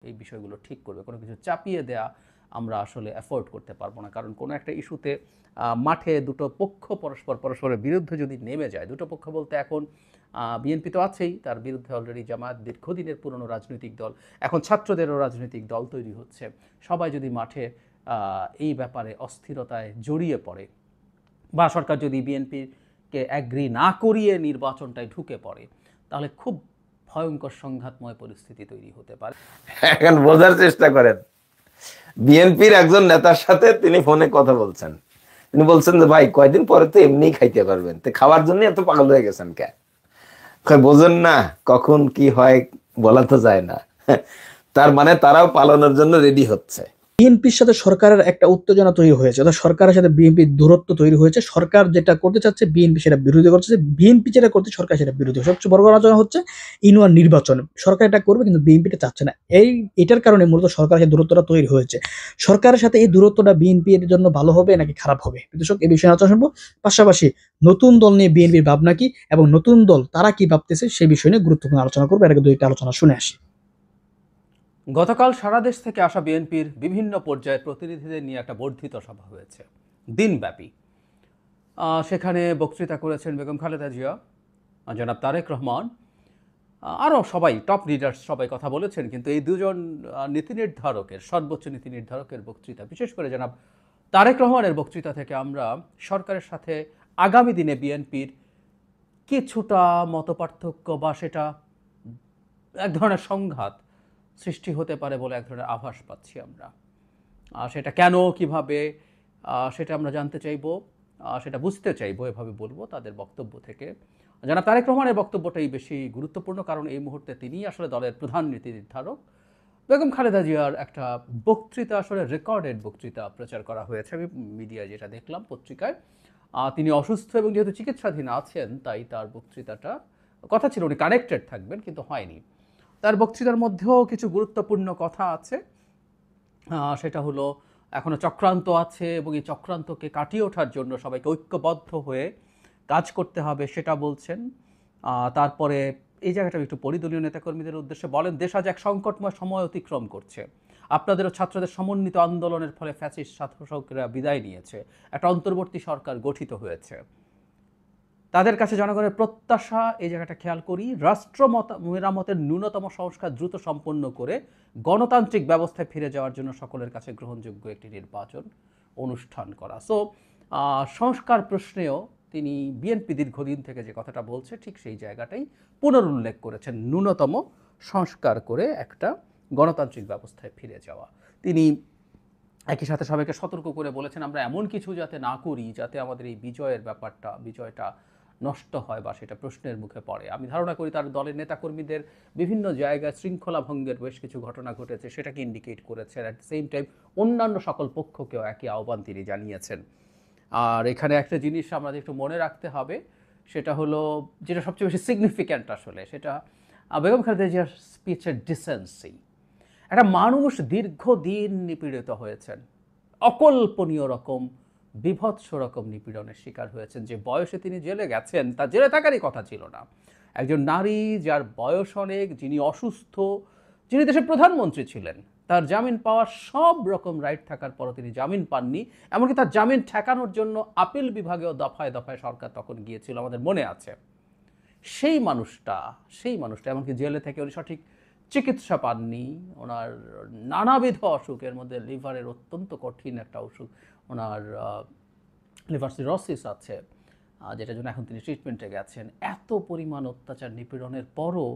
এই বিষয়গুলো ঠিক করবে। কোনো কিছু চাপিয়ে দেয়া আমরা আসলে অ্যাফোর্ড করতে পারবো না। কারণ কোনো একটা ইস্যুতে মাঠে দুটো পক্ষ পরস্পরের বিরুদ্ধে যদি নেমে যায়, দুটো পক্ষ বলতে এখন বিএনপি তো আছেই, তার বিরুদ্ধে অলরেডি জামায়াত দীর্ঘদিনের পুরনো রাজনৈতিক দল, এখন ছাত্রদেরও রাজনৈতিক দল তৈরি হচ্ছে। সবাই যদি মাঠে এই ব্যাপারে অস্থিরতায় জড়িয়ে পড়ে, বা সরকার যদি বিএনপিকে অ্যাগ্রি না করিয়ে নির্বাচনটায় ঢুকে পড়ে, তাহলে খুব ভয়ঙ্কর সংঘাতময় পরিস্থিতি তৈরি হতে পারে। এখন বোঝার চেষ্টা করেন, বিএনপির একজন নেতার সাথে তিনি ফোনে কথা বলছেন, তিনি বলছেন যে ভাই কয়দিন পরে তো এমনি খাইতে পারবেন, তো খাওয়ার জন্য এত পাগল হয়ে গেছেন কে? বোঝেন না কখন কি হয় বলা তো যায় না। তার মানে তারাও পালানোর জন্য রেডি হচ্ছে। বিএনপির সাথে সরকারের একটা উত্তেজনা তৈরি হয়েছে, অর্থাৎ সরকারের সাথে বিএনপির দূরত্ব তৈরি হয়েছে। সরকার যেটা করতে চাচ্ছে বিএনপি সেটা বিরোধী করছে, বিএনপি যেটা করতে সরকার সেটা বিরোধী। সবচেয়ে বড় আলোচনা হচ্ছে ইউনিয়ন নির্বাচন, সরকার এটা করবে কিন্তু বিএনপিটা চাচ্ছে না। এটার কারণে মূলত সরকারের সাথে দূরত্বটা তৈরি হয়েছে। সরকারের সাথে এই দূরত্বটা বিএনপি এর জন্য ভালো হবে নাকি খারাপ হবে, দর্শক এই বিষয়ে আলোচনা শুনবো। পাশাপাশি নতুন দল নিয়ে বিএনপির ভাবনা কি এবং নতুন দল তারা কি ভাবতেছে সেই বিষয় নিয়ে গুরুত্বপূর্ণ আলোচনা করবো। এর আগে দুইটা আলোচনা শুনে আসি। গতকাল সারা দেশ থেকে আসা বিএনপির বিভিন্ন পর্যায়ে প্রতিনিধিদের নিয়ে একটা বর্ধিত সভা হয়েছে দিনব্যাপী। সেখানে বক্তৃতা করেছেন বেগম খালেদা জিয়া, জনাব তারেক রহমান, আরও সবাই টপ লিডার্স সবাই কথা বলেছেন। কিন্তু এই দুজন নীতি নির্ধারকের, সর্বোচ্চ নীতি নির্ধারকের বক্তৃতা, বিশেষ করে জনাব তারেক রহমানের বক্তৃতা থেকে আমরা সরকারের সাথে আগামী দিনে বিএনপির কিছুটা মতপার্থক্য বা সেটা এক ধরনের সংঘাত সৃষ্টি হতে পারে বলে এক ধরনের আভাস পাচ্ছি আমরা। সেটা কেন, কিভাবে, সেটা আমরা জানতে চাইব, সেটা বুঝতে চাইব, এভাবে বলবো তাদের বক্তব্য থেকে। জনাব তারেক রহমানের বক্তব্যটাই বেশি গুরুত্বপূর্ণ, কারণ এই মুহূর্তে তিনিই আসলে দলের প্রধান নীতি নির্ধারক। বেগম খালেদা জিয়ার একটা বক্তৃতা, আসলে রেকর্ডেড বক্তৃতা প্রচার করা হয়েছে, আমি মিডিয়ায় যেটা দেখলাম, পত্রিকায়। তিনি অসুস্থ এবং যেহেতু চিকিৎসাধীন আছেন, তাই তার বক্তৃতাটা, কথা ছিল উনি কানেক্টেড থাকবেন কিন্তু হয়নি। তার বক্তৃতার মধ্যেও কিছু গুরুত্বপূর্ণ কথা আছে। সেটা হলো এখনও চক্রান্ত আছে এবং এই চক্রান্তকে কাটিয়ে ওঠার জন্য সবাইকে ঐক্যবদ্ধ হয়ে কাজ করতে হবে, সেটা বলছেন। তারপরে এই জায়গাটা একটু পরিদলীয় নেতাকর্মীদের উদ্দেশ্যে বলেন, দেশ আজ এক সংকটময় সময় অতিক্রম করছে। আপনাদেরও ছাত্রদের সমন্বিত আন্দোলনের ফলে ফ্যাসিস্ট শাসকরা বিদায় নিয়েছে, একটা অন্তর্বর্তী সরকার গঠিত হয়েছে। তাদের কাছে জনগণের প্রত্যাশা, এই জায়গাটা খেয়াল করি, রাষ্ট্র মেরামতের ন্যূনতম সংস্কার দ্রুত সম্পন্ন করে গণতান্ত্রিক ব্যবস্থায় ফিরে যাওয়ার জন্য সকলের কাছে গ্রহণযোগ্য একটি নির্বাচন অনুষ্ঠান করা। সো সংস্কার প্রশ্নেও তিনি বিএনপি দীর্ঘদিন থেকে যে কথাটা বলছে ঠিক সেই জায়গাটাই পুনরুল্লেখ করেছেন, ন্যূনতম সংস্কার করে একটা গণতান্ত্রিক ব্যবস্থায় ফিরে যাওয়া। তিনি একই সাথে সবাইকে সতর্ক করে বলেছেন, আমরা এমন কিছু যাতে না করি যাতে আমাদের এই বিজয়টা নষ্ট হয় বা সেটা প্রশ্নের মুখে পড়ে। আমি ধারণা করি তার দলের নেতাকর্মীদের বিভিন্ন জায়গায় শৃঙ্খলা ভঙ্গের বেশ কিছু ঘটনা ঘটেছে, সেটাকে ইন্ডিকেট করেছেন। অ্যাট দ্য সেম টাইম অন্যান্য সকল পক্ষকেও একই আহ্বান তিনি জানিয়েছেন। আর এখানে একটা জিনিস আমাদের একটু মনে রাখতে হবে, সেটা হলো যেটা সবচেয়ে বেশি সিগনিফিক্যান্ট আসলে, সেটা বেগম খালেদা জিয়ার স্পিচের ডিসেন্সি। একটা মানুষ দীর্ঘদিন নিপীড়িত হয়েছেন, অকল্পনীয় রকম বিভৎস রকম নিপীড়নের শিকার হয়েছেন। যে বয়সে তিনি জেলে গেছেন তা জেলে থাকারই কথা ছিল না। একজন নারী যার বয়স অনেক, যিনি অসুস্থ, যিনি দেশের প্রধানমন্ত্রী ছিলেন, তার জামিন পাওয়ার সব রকম রাইট থাকার পরও তিনি জামিন পাননি। এমনকি তার জামিন ঠেকানোর জন্য আপিল বিভাগেও দফায় দফায় সরকার তখন গিয়েছিল, আমাদের মনে আছে। সেই মানুষটা এমনকি জেলে থেকে উনি সঠিক চিকিৎসা পাননি। ওনার নানাবিধ অসুখের মধ্যে লিভারের অত্যন্ত কঠিন একটা অসুখ, ওনার লিভার সিরোসিস আছে, যেটার জন্য এখন তিনি ট্রিটমেন্টে গেছেন। এত পরিমাণ অত্যাচার নিপীড়নের পরও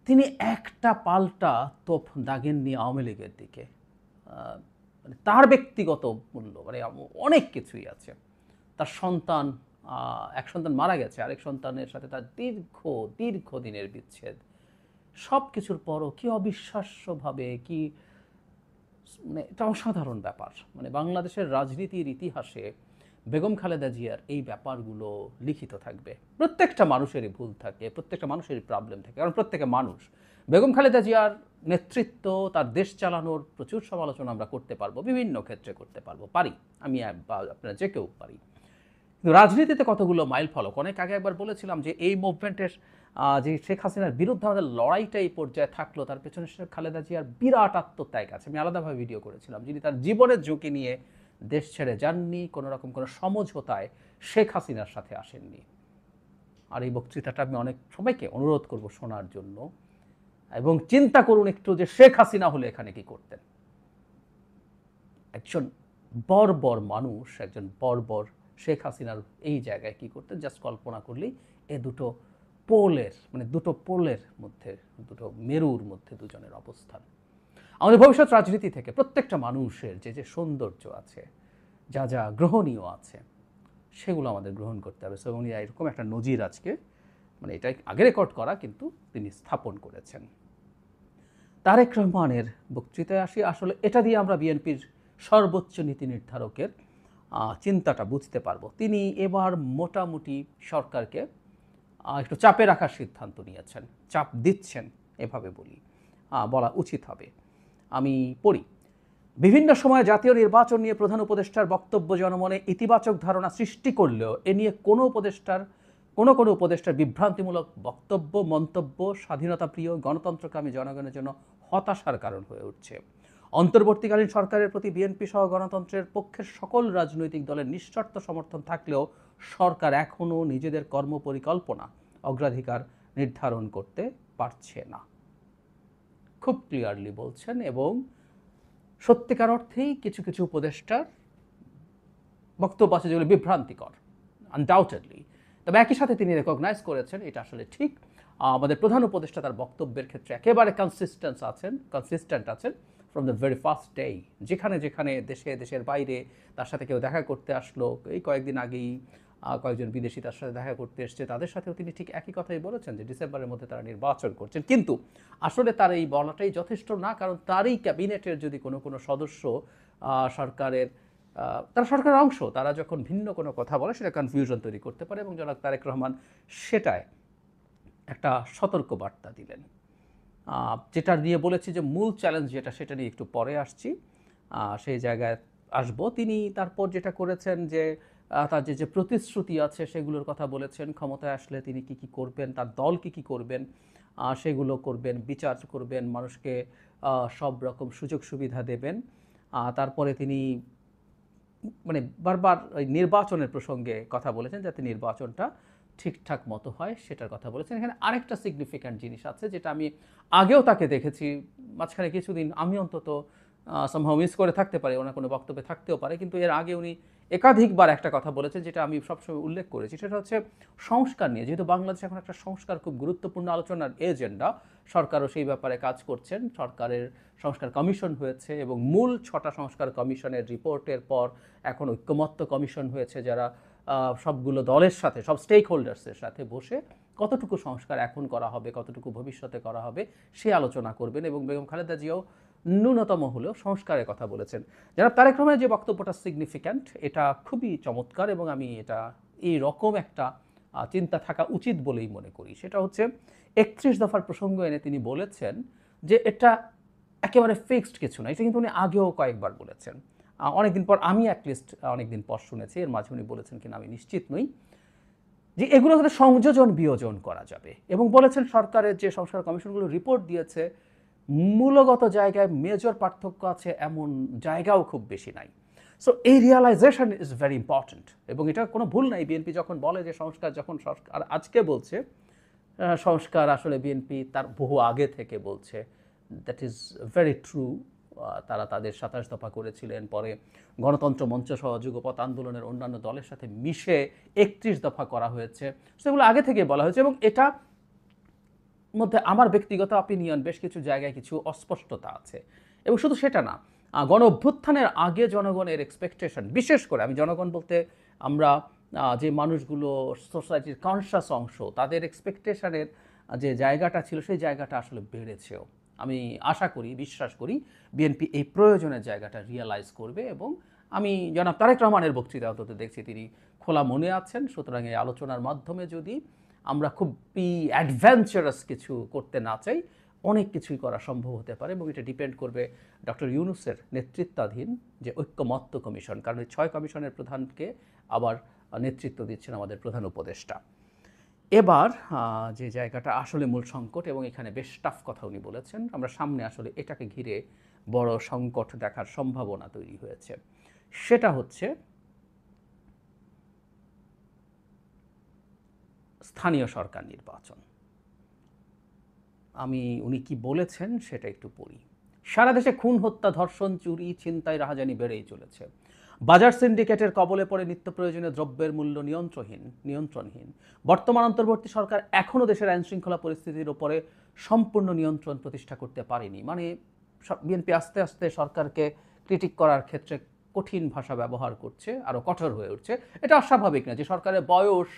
তিনি একটা পাল্টা তোপ দাগেননি আওয়ামী লীগের দিকে। মানে তার ব্যক্তিগত মূল্য, মানে অনেক কিছুই আছে। তার সন্তান, এক সন্তান মারা গেছে, আরেক সন্তানের সাথে তার দীর্ঘদিনের বিচ্ছেদ, সব কিছুর পরও কি অবিশ্বাস্যভাবে, কি মানে এটা অসাধারণ ব্যাপার। মানে বাংলাদেশের রাজনীতির ইতিহাসে বেগম খালেদা জিয়ার এই ব্যাপারগুলো লিখিত থাকবে। প্রত্যেকটা মানুষেরই ভুল থাকে, প্রত্যেকটা মানুষেরই প্রবলেম থাকে, কারণ প্রত্যেকে মানুষ। বেগম খালেদা জিয়ার নেতৃত্ব, তার দেশ চালানোর প্রচুর সমালোচনা আমরা করতে পারবো, বিভিন্ন ক্ষেত্রে করতে পারি, আমি আপনারা যে কেউ পারি। কিন্তু রাজনীতিতে কতগুলো মাইল ফলক। অনেক আগে একবার বলেছিলাম যে এই মুভমেন্টের যে শেখ হাসিনার বিরুদ্ধে আমাদের লড়াইটা এই পর্যায়ে থাকলো, তার পেছনে খালেদা জিয়ার বিরাট আত্মত্যাগ আছে। আমি আলাদাভাবে ভিডিও করেছিলাম, যিনি তার জীবনের ঝুঁকি নিয়ে দেশ ছেড়ে যাননি, কোনো রকম কোনো সমঝোতায় শেখ হাসিনার সাথে আসেননি। আর এই বক্তৃতাটা আমি অনেক সবাইকে অনুরোধ করব শোনার জন্য, এবং চিন্তা করুন একটু যে শেখ হাসিনা হলে এখানে কি করতেন। একজন বর্বর মানুষ, একজন বর্বর শেখ হাসিনার এই জায়গায় কি করতেন, জাস্ট কল্পনা করলেই এ দুটো পোলের মধ্যে, দুটো মেরুর মধ্যে দুজনের অবস্থান। আমাদের ভবিষ্যৎ রাজনীতি থেকে প্রত্যেকটা মানুষের যে যে সৌন্দর্য আছে, যা যা গ্রহণীয় আছে, সেগুলো আমাদের গ্রহণ করতে হবে। এবং এরকম একটা নজির আজকে, মানে এটা আগে রেকর্ড করা, কিন্তু তিনি স্থাপন করেছেন। তারেক রহমানের বক্তৃতায় আসি। আসলে এটা দিয়ে আমরা বিএনপির সর্বোচ্চ নীতি নির্ধারকের চিন্তাটা বুঝতে পারবো। তিনি এবার মোটামুটি সরকারকে একটু চাপে রাখার সিদ্ধান্ত নিয়েছেন, চাপ দিচ্ছেন এভাবে বলা উচিত হবে। আমি পড়ি, বিভিন্ন সময় জাতীয় নির্বাচন নিয়ে প্রধান উপদেষ্টার বক্তব্য জনমনে ইতিবাচক ধারণা সৃষ্টি করলেও এ নিয়ে কোনো উপদেষ্টার বিভ্রান্তিমূলক বক্তব্য, মন্তব্য স্বাধীনতাপ্রিয় গণতন্ত্রকামী জনগণের জন্য হতাশার কারণ হয়ে উঠছে। অন্তর্বর্তীকালীন সরকারের প্রতি বিএনপি সহ গণতন্ত্রের পক্ষের সকল রাজনৈতিক দলের নিঃশর্ত সমর্থন থাকলেও সরকার এখনও নিজেদের কর্মপরিকল্পনা অগ্রাধিকার নির্ধারণ করতে পারছে না, খুব ক্লিয়ারলি বলছেন। এবং সত্যিকার অর্থেই কিছু কিছু উপদেষ্টার বক্তব্য আছে যেগুলো বিভ্রান্তিকর, আনডাউটেডলি। তবে একই সাথে তিনি রেকগনাইজ করেছেন এটা আসলে ঠিক। আমাদের প্রধান উপদেষ্টা তার বক্তব্যের ক্ষেত্রে একেবারে কনসিস্টেন্ট আছেন from the very first day. যেখানে যেখানে দেশের বাইরে তার সাথে কেউ দেখা করতে আসলো, এই কয়েকদিন আগেই কয়েকজন বিদেশি তার সাথে দেখা করতে এসছে, তাদের সাথেও তিনি ঠিক একই কথাই বলেছেন যে ডিসেম্বরের মধ্যে তারা নির্বাচন করছেন। কিন্তু আসলে তার এই বলাটাই যথেষ্ট না, কারণ তারই ক্যাবিনেটের যদি কোনো সদস্য তারা সরকারের অংশ, তারা যখন ভিন্ন কোনো কথা বলে সেটা কনফিউশন তৈরি করতে পারে। এবং জনাব তারেক রহমান সেটায় একটা সতর্ক বার্তা দিলেন, যেটা নিয়ে বলেছি যে মূল চ্যালেঞ্জ যেটা, সেটা নিয়ে একটু পরে আসছি, সেই জায়গায় আসবো। তিনি তারপর যেটা করেছেন যে তার যে প্রতিশ্রুতি আছে সেগুলোর কথা বলেছেন। ক্ষমতায় আসলে তিনি কি করবেন, তার দল কি করবেন, সেগুলো করবেন, বিচার করবেন, মানুষকে সব রকম সুযোগ সুবিধা দেবেন। তারপরে তিনি বারবার ওই নির্বাচনের প্রসঙ্গে কথা বলেছেন, যাতে নির্বাচনটা ঠিকঠাক মতো হয় সেটার কথা বলেছেন। এখানে আরেকটা সিগনিফিক্যান্ট জিনিস আছে, যেটা আমি আগেও তাকে দেখেছি, মাঝখানে কিছুদিন আমি অন্তত সামহাও মিস করে থাকতে পারি, ওনার কোনো বক্তব্যে থাকতেও পারে, কিন্তু এর আগে উনি একাধিকবার একটা কথা বলেছেন যেটা আমি সবসময় উল্লেখ করেছি, সেটা হচ্ছে সংস্কার নিয়ে। যেহেতু বাংলাদেশে এখন একটা সংস্কার খুব গুরুত্বপূর্ণ আলোচনার এজেন্ডা, সরকারও সেই ব্যাপারে কাজ করছেন। সরকারের সংস্কার কমিশন হয়েছে এবং মূল 6টা সংস্কার কমিশনের রিপোর্টের পর এখন ঐক্যমত্য কমিশন হয়েছে, যারা সবগুলো দলের সাথে, সব স্টেক হোল্ডার্সের সাথে বসে কতটুকু সংস্কার এখন করা হবে, কতটুকু ভবিষ্যতে করা হবে, সে আলোচনা করবেন। এবং বেগম খালেদা জিয়াও ন্যূনতম হলেও সংস্কারের কথা বলেছেন। যারা তারেক রহমানের যে বক্তব্যটা সিগনিফিক্যান্ট, এটা খুবই চমৎকার এবং আমি এটা এই রকম একটা চিন্তা থাকা উচিত বলেই মনে করি। সেটা হচ্ছে 31 দফার প্রসঙ্গ এনে তিনি বলেছেন যে এটা একেবারে ফিক্সড কিছু না। এটা কিন্তু উনি আগেও কয়েকবার বলেছেন, অনেকদিন পর, আমি অ্যাটলিস্ট অনেকদিন পর শুনেছি, এর মাঝে উনি বলেছেন কিনা আমি নিশ্চিত নই, যে এগুলো হয়তো সংযোজন বিয়োজন করা যাবে। এবং বলেছেন সরকারের যে সংস্কার কমিশনগুলো রিপোর্ট দিয়েছে, মূলগত জায়গায় মেজর পার্থক্য আছে এমন জায়গাও খুব বেশি নাই। সো এই রিয়ালাইজেশন ইজ ভেরি ইম্পর্ট্যান্ট। এবং এটা কোনো ভুল নাই, বিএনপি যখন বলে যে সংস্কার, আর আজকে বলছে সংস্কার, আসলে বিএনপি তার বহু আগে থেকে বলছে, দ্যাট ইজ ভেরি ট্রু। তারা তাদের 27 দফা করেছিলেন, পরে গণতন্ত্র মঞ্চ সহ যুগপৎ আন্দোলনের অন্যান্য দলের সাথে মিশে 31 দফা করা হয়েছে, সেগুলো আগে থেকে বলা হয়েছে। এবং এটা মধ্যে আমার ব্যক্তিগত অপিনিয়ন, বেশ কিছু জায়গায় কিছু অস্পষ্টতা আছে। এবং শুধু সেটা না, গণ অভ্যুত্থানের আগে জনগণের এক্সপেকটেশন, বিশেষ করে আমি জনগণ বলতে আমরা যে মানুষগুলো সোসাইটির কনসাস অংশ, তাদের এক্সপেকটেশনের যে জায়গাটা ছিল, সেই জায়গাটা আসলে বেড়েছেও। আমি আশা করি, বিশ্বাস করি বিএনপি এই প্রয়োজনের জায়গাটা রিয়েলাইজ করবে। এবং আমি জনাব তারেক রহমানের বক্তৃতা অন্তত দেখছি তিনি খোলা মনে আছেন। সুতরাং এই আলোচনার মাধ্যমে যদি আমরা খুব অ্যাডভেঞ্চারাস কিছু করতে না চাই, অনেক কিছুই করা সম্ভব হতে পারে। এবং এটা ডিপেন্ড করবে ডক্টর ইউনূসের নেতৃত্বাধীন যে ঐক্যমত্য কমিশন, কারণ এই 6 কমিশনের প্রধানকে আবার নেতৃত্ব দিচ্ছেন আমাদের প্রধান উপদেষ্টা। এবার যে জায়গাটা আসলে মূল সংকট, এবং এখানে বেশ টাফ কথা উনি বলেছেন, আমরা সামনে আসলে এটাকে ঘিরে বড় সংকট দেখার সম্ভাবনা তৈরি হয়েছে, সেটা হচ্ছে স্থানীয় সরকার নির্বাচন। উনি কি বলেছেন সেটা একটু পড়ি। সারা দেশে খুন, হত্যা, ধর্ষণ, চুরি, ছিনতাই, রাহাজানি বেড়েই চলেছে। বাজার সিন্ডিকেটের কবলে পড়ে নিত্য প্রয়োজনীয় দ্রব্যের মূল্য নিয়ন্ত্রণহীন। বর্তমান অন্তর্বর্তী সরকার এখনও দেশের আইন শৃঙ্খলা পরিস্থিতির উপরে সম্পূর্ণ নিয়ন্ত্রণ প্রতিষ্ঠা করতে পারেনি। মানে বিএনপি আস্তে আস্তে সরকারকে ক্রিটিক করার ক্ষেত্রে কঠিন ভাষা ব্যবহার করছে, আরও কঠোর হয়ে উঠছে। এটা অস্বাভাবিক না যে সরকারের বয়স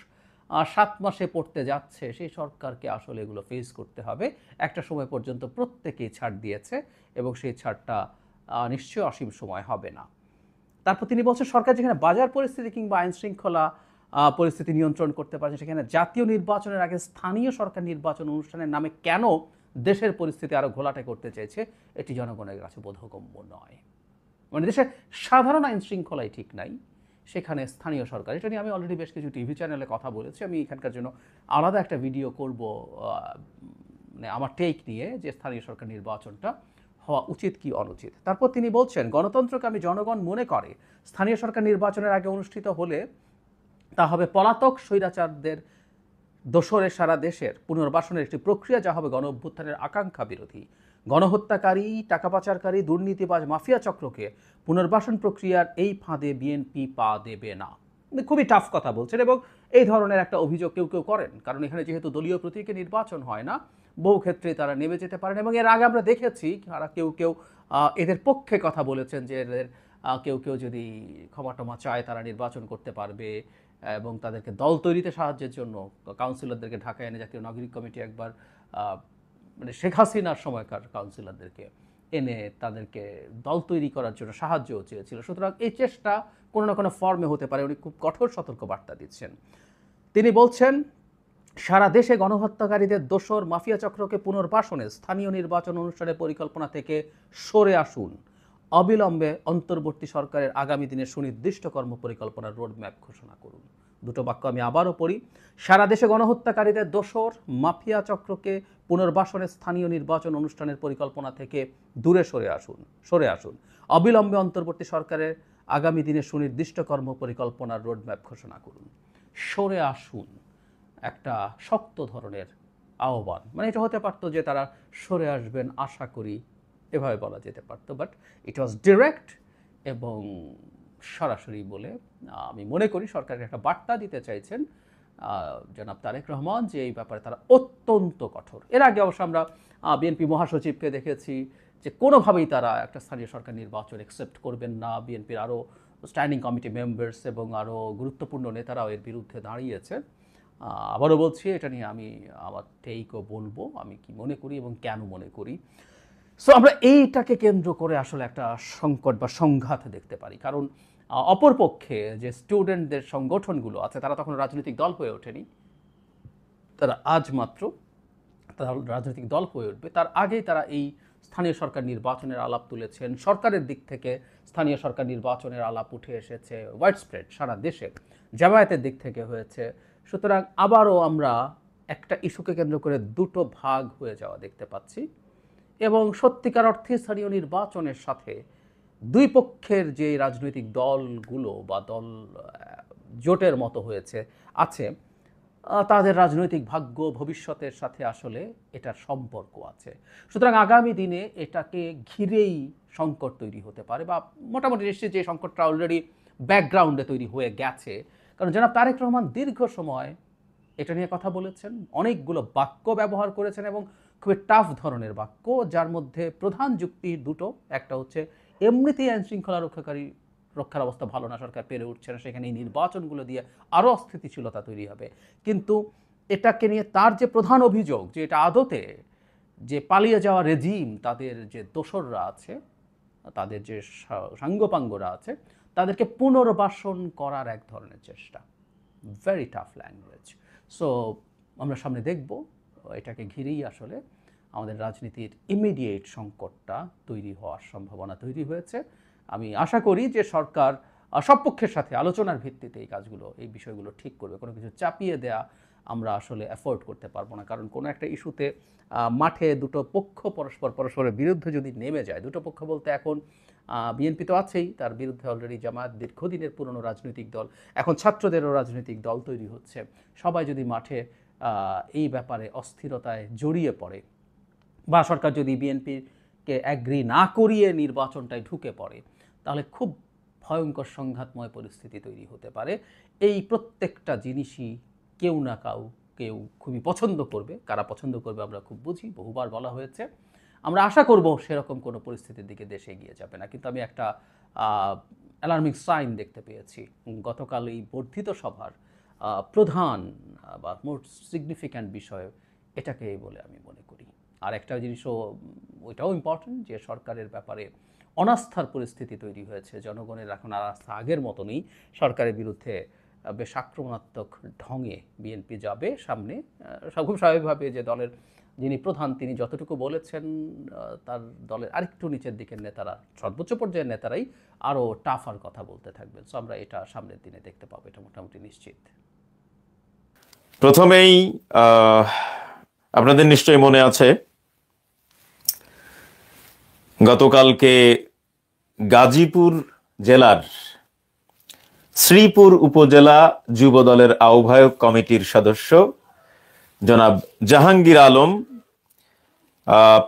7 মাসে পড়তে যাচ্ছে, সেই সরকারকে আসলে এগুলো ফেস করতে হবে। একটা সময় পর্যন্ত প্রত্যেকেই ছাড় দিয়েছে এবং সেই ছাড়টা নিশ্চয়ই অসীম সময় হবে না। তারপর তিনি বলছেন সরকার যেখানে বাজার পরিস্থিতি কিংবা আইন শৃঙ্খলা পরিস্থিতি নিয়ন্ত্রণ করতে পারছে, সেখানে জাতীয় নির্বাচনের আগে স্থানীয় সরকার নির্বাচন অনুষ্ঠানের নামে কেন দেশের পরিস্থিতি আরও ঘোলাটে করতে চেয়েছে, এটি জনগণের কাছে বোধগম্য নয়। মানে দেশের সাধারণ আইন শৃঙ্খলাই ঠিক নাই, সেখানে স্থানীয় সরকার। এটা নিয়ে আমি অলরেডি বেশ কিছু টিভি চ্যানেলে কথা বলেছি। আমি এখানকার জন্য আলাদা একটা ভিডিও করব, মানে আমার টেক নিয়ে, যে স্থানীয় সরকার নির্বাচনটা হওয়া উচিত কি অনুচিত। তারপর তিনি বলছেন গণতন্ত্রকে আমি জনগণ মনে করে স্থানীয় সরকার নির্বাচনের আগে অনুষ্ঠিত হলে তা হবে পলাতক স্বৈরাচারদের দোসরে সারা দেশের পুনর্বাসনের একটি প্রক্রিয়া, যা হবে গণ অভ্যুত্থানের আকাঙ্ক্ষা বিরোধী। গণহত্যাকারী, টাকা পাচারকারী, দুর্নীতিবাজ, মাফিয়া চক্রকে পুনর্বাসন প্রক্রিয়ার এই ফাঁদে বিএনপি পা দেবে না। খুবই টাফ কথা বলছেন এবং এই ধরনের একটা অভিযোগ কেউ কেউ করেন, কারণ এখানে যেহেতু দলীয় প্রতীকে নির্বাচন হয় না, বহু ক্ষেত্রে তারা নেমে যেতে পারেন। এবং এর আগে আমরা দেখেছি তারা কেউ কেউ এদের পক্ষে কথা বলেছেন যে এদের কেউ কেউ যদি ক্ষমা টমা চায় তারা নির্বাচন করতে পারবে, এবং তাদেরকে দল তৈরিতে সাহায্যের জন্য কাউন্সিলরদেরকে ঢাকায় এনে জাতীয় নাগরিক কমিটি একবার মানে শেখ হাসিনার সময়কার কাউন্সিলরদেরকে এনে তাদেরকে দল তৈরি করার জন্য সাহায্যও চেয়েছিল। সুতরাং এই চেষ্টা কোনো না কোনো ফর্মে হতে পারে। উনি খুব কঠোর সতর্ক বার্তা দিচ্ছেন। তিনি বলছেন সারা দেশে গণহত্যাকারীদের দোসর মাফিয়া চক্রকে পুনর্বাসনে স্থানীয় নির্বাচন অনুষ্ঠানের পরিকল্পনা থেকে সরে আসুন। অবিলম্বে অন্তর্বর্তী সরকারের আগামী দিনের সুনির্দিষ্ট কর্মপরিকল্পনার রোডম্যাপ ঘোষণা করুন। দুটো বাক্য আমি আবারও পড়ি। সারা দেশে গণহত্যাকারীদের দোসর মাফিয়া চক্রকে পুনর্বাসনে স্থানীয় নির্বাচন অনুষ্ঠানের পরিকল্পনা থেকে দূরে সরে আসুন। অবিলম্বে অন্তর্বর্তী সরকারের আগামী দিনের সুনির্দিষ্ট কর্মপরিকল্পনার রোডম্যাপ ঘোষণা করুন। সরে আসুন একটা শক্ত ধরনের আহ্বান। মানে এটা হতে পারতো যে তারা সরে আসবেন আশা করি, এভাবে বলা যেতে পারতো, বাট ইট ওয়াজ ডিরেক্ট এবং সরাসরি বলে আমি মনে করি সরকারকে একটা বার্তা দিতে চাইছেন জনাব তারেক রহমান যে এই ব্যাপারে তারা অত্যন্ত কঠোর। এর আগে অবশ্য আমরা বিএনপি মহাসচিবকে দেখেছি যে কোনোভাবেই তারা একটা স্থানীয় সরকার নির্বাচন অ্যাকসেপ্ট করবেন না। বিএনপির আরও স্ট্যান্ডিং কমিটি মেম্বার্স এবং আরও গুরুত্বপূর্ণ নেতারাও এর বিরুদ্ধে দাঁড়িয়েছেন। আবারও বলছি, এটা নিয়ে আমি আমার টেকও বলবো আমি কি মনে করি এবং কেন মনে করি। সো আমরা এইটাকে কেন্দ্র করে আসলে একটা সংকট বা সংঘাত দেখতে পারি, কারণ অপরপক্ষে যে স্টুডেন্টদের সংগঠনগুলো আছে তারা তখন রাজনৈতিক দল হয়ে ওঠেনি, তারা আজ মাত্র তারা রাজনৈতিক দল হয়ে উঠবে। তার আগেই তারা এই স্থানীয় সরকার নির্বাচনের আলাপ তুলেছেন। সরকারের দিক থেকে স্থানীয় সরকার নির্বাচনের আলাপ উঠে এসেছে ওয়াইড স্প্রেড সারা দেশে, জামায়াতের দিক থেকে হয়েছে। সুতরাং আবারও আমরা একটা ইস্যুকে কেন্দ্র করে দুটো ভাগ হয়ে যাওয়া দেখতে পাচ্ছি, এবং সত্যিকার অর্থে স্থানীয় নির্বাচনের সাথে দুই পক্ষের যে রাজনৈতিক দলগুলো বা দল জোটের মতো আছে তাদের রাজনৈতিক ভাগ্য ভবিষ্যতের সাথে আসলে এটার সম্পর্ক আছে। সুতরাং আগামী দিনে এটাকে ঘিরেই সংকট তৈরি হতে পারে, বা মোটামুটি নিশ্চিত যে সংকটটা অলরেডি ব্যাকগ্রাউন্ডে তৈরি হয়ে গেছে। কারণ জনাব তারেক রহমান দীর্ঘ সময় এটা নিয়ে কথা বলেছেন, অনেকগুলো বাক্য ব্যবহার করেছেন এবং খুবই টাফ ধরনের বাক্য, যার মধ্যে প্রধান যুক্তি দুটো। একটা হচ্ছে এমনিতেই আইন শৃঙ্খলা রক্ষার অবস্থা ভালো না, সরকার পেরে উঠছে না, সেখানে এই নির্বাচনগুলো দিয়ে আরও অস্থিতিশীলতা তৈরি হবে। কিন্তু এটাকে নিয়ে তার যে প্রধান অভিযোগ যে এটা আদতে যে পালিয়ে যাওয়া রেজিম, তাদের যে দোসররা আছে, তাদের যে সাঙ্গপাঙ্গরা আছে, তাদেরকে পুনর্বাসন করার এক ধরনের চেষ্টা। Very tough language. সো আমরা সামনে দেখব এটাকে ঘিরেই আসলে আমাদের রাজনীতির ইমিডিয়েট সংকটটা তৈরি হওয়ার সম্ভাবনা তৈরি হয়েছে। আমি আশা করি যে সরকার সব পক্ষের সাথে আলোচনার ভিত্তিতে এই বিষয়গুলো ঠিক করবে। কোনো কিছু চাপিয়ে দেয়া আমরা আসলে অ্যাফোর্ড করতে পারবো না। কারণ কোনো একটা ইস্যুতে মাঠে দুটো পক্ষ পরস্পরের বিরুদ্ধে যদি নেমে যায়, দুটো পক্ষ বলতে এখন বিএনপি তো আছেই, তার বিরুদ্ধে অলরেডি জামায়াত দীর্ঘদিনের পুরনো রাজনৈতিক দল, এখন ছাত্রদেরও রাজনৈতিক দল তৈরি হচ্ছে। সবাই যদি মাঠে এই ব্যাপারে অস্থিরতায় জড়িয়ে পড়ে, বা সরকার যদি বিএনপিকে অ্যাগ্রি না করিয়ে নির্বাচনটায় ঢুকে পড়ে, তাহলে খুব ভয়ঙ্কর সংঘাতময় পরিস্থিতি তৈরি হতে পারে। এই প্রত্যেকটা জিনিসই কেউ না কেউ খুবই পছন্দ করবে। কারা পছন্দ করবে আমরা খুব বুঝি, বহুবার বলা হয়েছে। আমরা আশা করব সেরকম কোনো পরিস্থিতির দিকে দেশে এগিয়ে যাবে না। কিন্তু আমি একটা অ্যালার্মিং সাইন দেখতে পেয়েছি। গতকাল এই বর্ধিত সভার প্রধান বা মোস্ট সিগনিফিক্যান্ট বিষয় এটাকেই বলে আমি মনে করি। আর একটা জিনিসও ওইটাও ইম্পর্টেন্ট, যে সরকারের ব্যাপারে অনাস্থার পরিস্থিতি তৈরি হয়েছে। জনগণের এখন আর আস্থা আগের মতনই সরকারের বিরুদ্ধে বেশ আক্রমণাত্মক ঢঙে বিএনপি যাবে সামনে। খুব স্বাভাবিকভাবে যে দলের যিনি প্রধান তিনি যতটুকু বলেছেন, তার দলের আরেকটু নিচের দিকের নেতারা, সর্বোচ্চ পর্যায়ের নেতারাই আরও টাফার কথা বলতে থাকবেন। সো আমরা এটা সামনের দিনে দেখতে পাবো, এটা মোটামুটি নিশ্চিত। প্রথমেই আপনাদের নিশ্চয়ই মনে আছে গতকালকে গাজীপুর জেলার শ্রীপুর উপজেলা যুব দলের আহ্বায়ক কমিটির সদস্য জনাব জাহাঙ্গীর আলম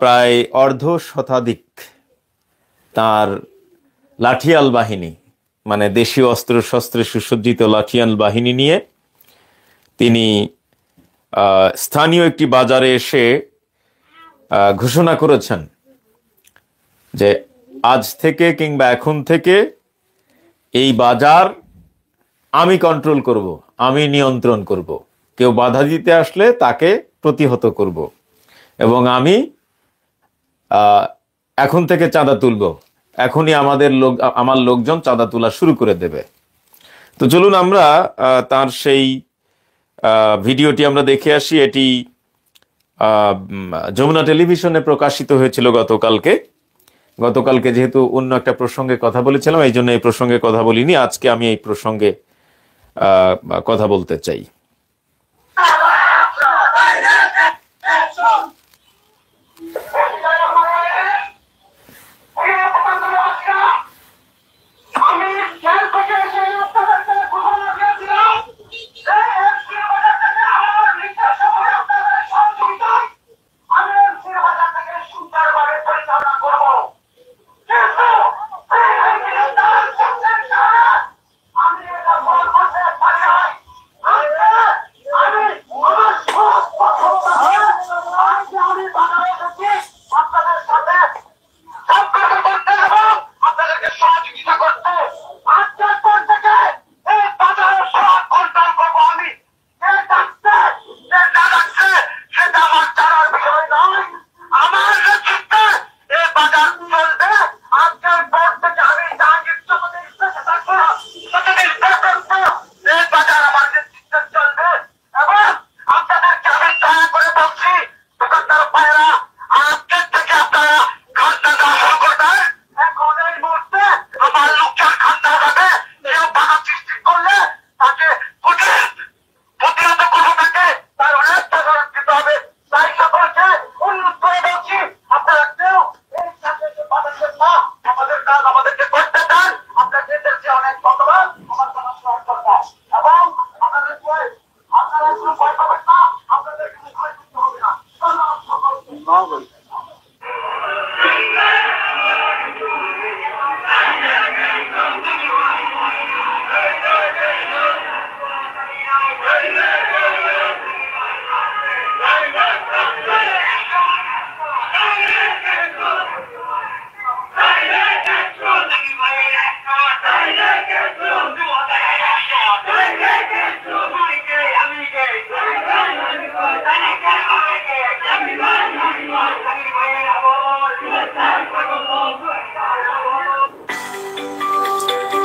প্রায় অর্ধ শতাধিক তার লাঠিয়াল বাহিনী, মানে দেশীয় অস্ত্র শস্ত্রে সুসজ্জিত লাঠিয়াল বাহিনী নিয়ে তিনি স্থানীয় একটি বাজারে এসে ঘোষণা করেছেন যে আজ থেকে কিংবা এখন থেকে এই বাজার আমি কন্ট্রোল করব, আমি নিয়ন্ত্রণ করব, কেউ বাধা দিতে আসলে তাকে প্রতিহত করব, এবং আমি এখন থেকে চাঁদা তুলব, এখনই আমার লোকজন চাঁদা তোলা শুরু করে দেবে। তো চলুন আমরা তার সেই ভিডিওটি আমরা দেখে আসি। এটি যমুনা টেলিভিশনে প্রকাশিত হয়েছিল গতকালকে যেহেতু অন্য একটা প্রসঙ্গে কথা বলেছিলাম, এই জন্য এই প্রসঙ্গে কথা বলিনি। আজকে আমি এই প্রসঙ্গে কথা বলতে চাই।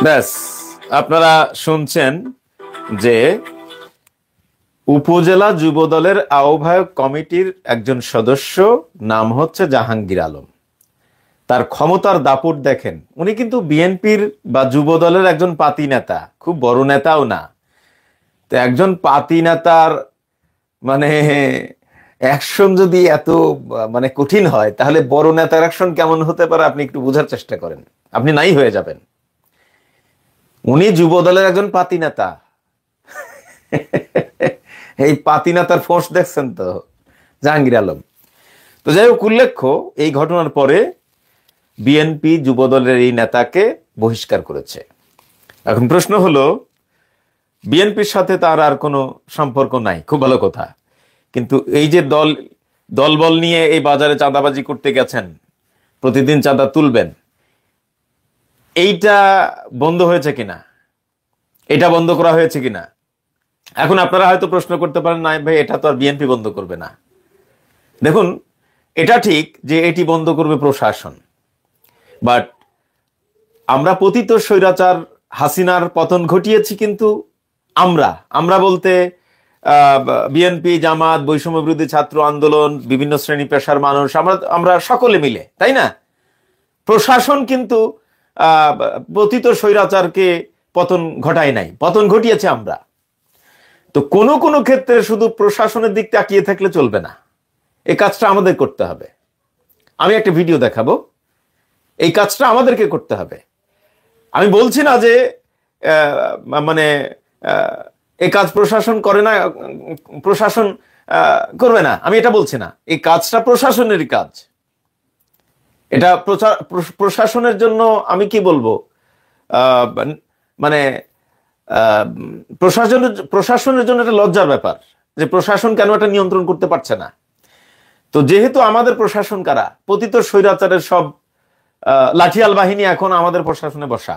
ব্যাস, আপনারা শুনছেন যে উপজেলা যুব দলের আহ্বায়ক কমিটির একজন সদস্য, নাম হচ্ছে জাহাঙ্গীর আলম। তার ক্ষমতার দাপট দেখেন। উনি কিন্তু বিএনপির বা যুব দলের একজন পাতি নেতা, খুব বড় নেতাও না। তো একজন পাতি নেতার মানে অ্যাকশন যদি এত মানে কঠিন হয়, তাহলে বড় নেতার অ্যাকশন কেমন হতে পারে আপনি একটু বোঝার চেষ্টা করেন, আপনি নাই হয়ে যাবেন। উনি যুব দলের একজন পাতি নেতা। এই পাতি নেতার ফোঁস দেখছেন তো, জাহাঙ্গীর আলম। তো যাই হোক, উল্লেখ্য এই ঘটনার পরে বিএনপি যুব দলের এই নেতাকে বহিষ্কার করেছে। এখন প্রশ্ন হলো, বিএনপির সাথে তার আর কোনো সম্পর্ক নাই, খুব ভালো কথা, কিন্তু এই যে দলবল নিয়ে এই বাজারে চাঁদাবাজি করতে গেছেন, প্রতিদিন চাঁদা তুলবেন, এইটা বন্ধ হয়েছে কিনা, এটা বন্ধ করা হয়েছে কিনা? এখন আপনারা হয়তো প্রশ্ন করতে পারেন, না ভাই এটা তো আর বিএনপি বন্ধ করবে না। দেখুন, এটা ঠিক যে এটি বন্ধ করবে প্রশাসন, বাট আমরা পতিত স্বৈরাচার হাসিনার পতন ঘটিয়েছি কিন্তু আমরা বলতে বিএনপি, জামাত, বৈষম্য বিরোধী ছাত্র আন্দোলন, বিভিন্ন শ্রেণী পেশার মানুষ, আমরা সকলে মিলে, তাই না? প্রশাসন কিন্তু পতিত স্বৈরাচারকে পতন ঘটায় নাই, পতন ঘটিয়েছে আমরা। তো কোনো কোনো ক্ষেত্রে শুধু প্রশাসনের দিক তাকিয়ে থাকলে চলবে না, এই কাজটা আমাদের করতে হবে। আমি একটা ভিডিও দেখাবো, এই কাজটা আমাদেরকে করতে হবে। আমি বলছি না যে মানে এই কাজ প্রশাসন করে না, প্রশাসন করবে না, আমি এটা বলছি না। এই কাজটা প্রশাসনেরই কাজ। এটা প্রশাসনের জন্য আমি কি বলবো, মানে প্রশাসনের জন্য এটা লজ্জার ব্যাপার যে প্রশাসন কেন এটা নিয়ন্ত্রণ করতে পারছে না। তো যেহেতু আমাদের প্রশাসন কারা, পতিত স্বৈরাচারের সব লাঠিয়াল বাহিনী এখন আমাদের প্রশাসনে বসা,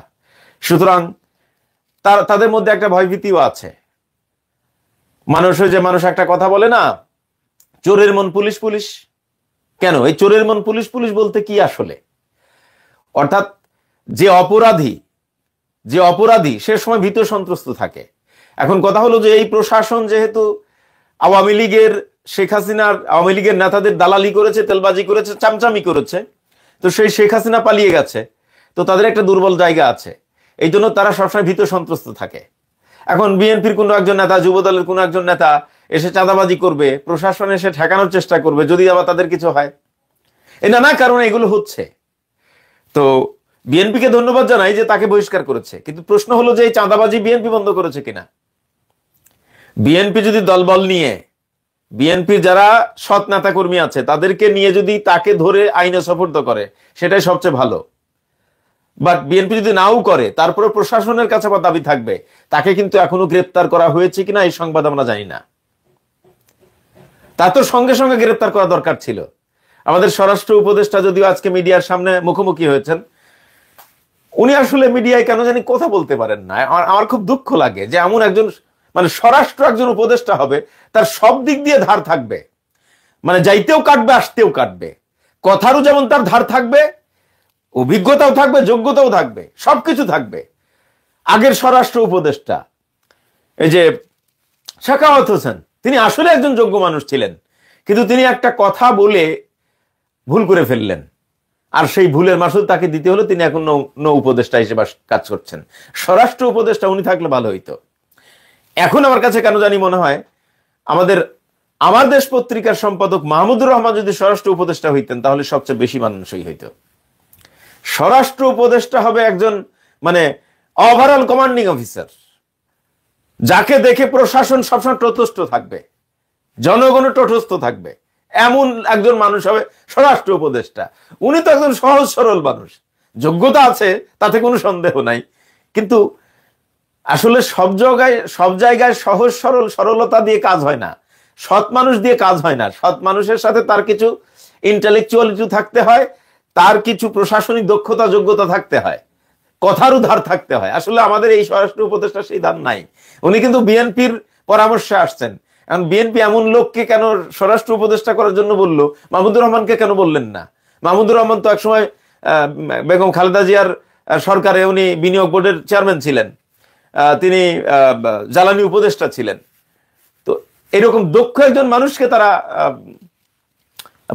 সুতরাং তাদের মধ্যে একটা ভয়ভীতিও আছে। মানুষ একটা কথা বলে না, চোরের মন পুলিশ পুলিশ। কেন এই চোরের মন পুলিশ পুলিশ বলতে কি আসলে? অর্থাৎ যে অপরাধী সে সময় ভীত সন্ত্রস্ত থাকে। এখন কথা হলো যে এই প্রশাসন যেহেতু আওয়ামী লীগের, শেখ হাসিনার আওয়ামী লীগের নেতাদের দালালি করেছে, তেলবাজি করেছে, চামচামি করেছে, তো সেই শেখ হাসিনা পালিয়ে গেছে, তো তাদের একটা দুর্বল জায়গা আছে, এই জন্য তারা সবসময় ভীত সন্ত্রস্ত থাকে। এখন বিএনপির কোনো একজন নেতা, যুব দলের কোনো একজন নেতা এসে চাঁদাবাজি করবে, প্রশাসন এসে ঠেকানোর চেষ্টা করবে, যদি আবার তাদের কিছু হয়। এই নানা কারণে এগুলো হচ্ছে। তো বিএনপিকে ধন্যবাদ জানাই যে তাকে বহিষ্কার করেছে, কিন্তু প্রশ্ন হলো যে এই চাঁদাবাজি বিএনপি বন্ধ করেছে কিনা। বিএনপি যদি দলবল নিয়ে, বিএনপির যারা সৎ নেতা কর্মী আছে তাদেরকে নিয়ে যদি তাকে ধরে আইনে সোপর্দ করে, সেটাই সবচেয়ে ভালো। বাট বিএনপি যদি নাও করে, তারপরে প্রশাসনের কাছে আবার দাবি থাকবে তাকে কিন্তু এখনো গ্রেপ্তার করা হয়েছে কিনা এই সংবাদ আমরা জানি না। তা তো সঙ্গে সঙ্গে গ্রেপ্তার করা দরকার ছিল। আমাদের স্বরাষ্ট্র উপদেষ্টা যদিও আজকে মিডিয়ার সামনে মুখোমুখি হয়েছেন, উনি আসলে মিডিয়ায় কেন জানি কথা বলতে পারেন না। আমার খুব দুঃখ লাগে যে এমন একজন, মানে স্বরাষ্ট্র একজন উপদেষ্টা হবে, তার সব দিক দিয়ে ধার থাকবে, মানে যাইতেও কাটবে, আসতেও কাটবে, কথারও যেমন তার ধার থাকবে, অভিজ্ঞতাও থাকবে, যোগ্যতাও থাকবে, সবকিছু থাকবে। আগের স্বরাষ্ট্র উপদেষ্টা এই যে সাখাওয়াত হোসেন, তিনি আসলে একজন যোগ্য মানুষ ছিলেন, কিন্তু তিনি একটা কথা বলে ভুল করে ফেললেন, আর সেই ভুলের মাসুল তাকে দিতে হলো। তিনি এখন নৌ উপদেষ্টা হিসেবে কাজ করছেন। স্বরাষ্ট্র উপদেষ্টা উনি থাকলে ভালো হইতো। এখন আমার কাছে কেন জানি মনে হয় আমার দেশ পত্রিকার সম্পাদক মাহমুদুর রহমান যদি স্বরাষ্ট্র উপদেষ্টা হইতেন তাহলে সবচেয়ে বেশি মানানসই হইতো। স্বরাষ্ট্র উপদেষ্টা হবে একজন মানে ওভারঅল কমান্ডিং অফিসার, যাকে দেখে প্রশাসন সবসময় তটস্থ থাকবে, জনগণ তটস্থ থাকবে, এমন একজন মানুষ হবে স্বরাষ্ট্র উপদেষ্টা। উনি তো একজন সহজ সরল মানুষ, যোগ্যতা আছে তাতে কোনো সন্দেহ নাই, কিন্তু আসলে সব জায়গায় সহজ সরলতা দিয়ে কাজ হয় না, সৎ মানুষ দিয়ে কাজ হয় না। সৎ মানুষের সাথে তার কিছু ইন্টেলেকচুয়ালিটি থাকতে হয়, তার কিছু প্রশাসনিক দক্ষতা যোগ্যতা থাকতে হয়, কথারও ধার থাকতে হয়। আসলে আমাদের এই স্বরাষ্ট্র উপদেষ্টা সেই ধার নাই। উনি কিন্তু বিএনপির পরামর্শে আসছেন। এখন বিএনপি এমন লোককে কেন স্বরাষ্ট্র উপদেষ্টা করার জন্য বললো, মাহমুদুর রহমানকে কেন বললেন না? মাহমুদুর রহমান তো একসময় বেগম খালেদা জিয়ার সরকারে উনি বিনিয়োগ বোর্ডের চেয়ারম্যান ছিলেন, তিনি জ্বালানি উপদেষ্টা ছিলেন। তো এরকম দক্ষ একজন মানুষকে তারা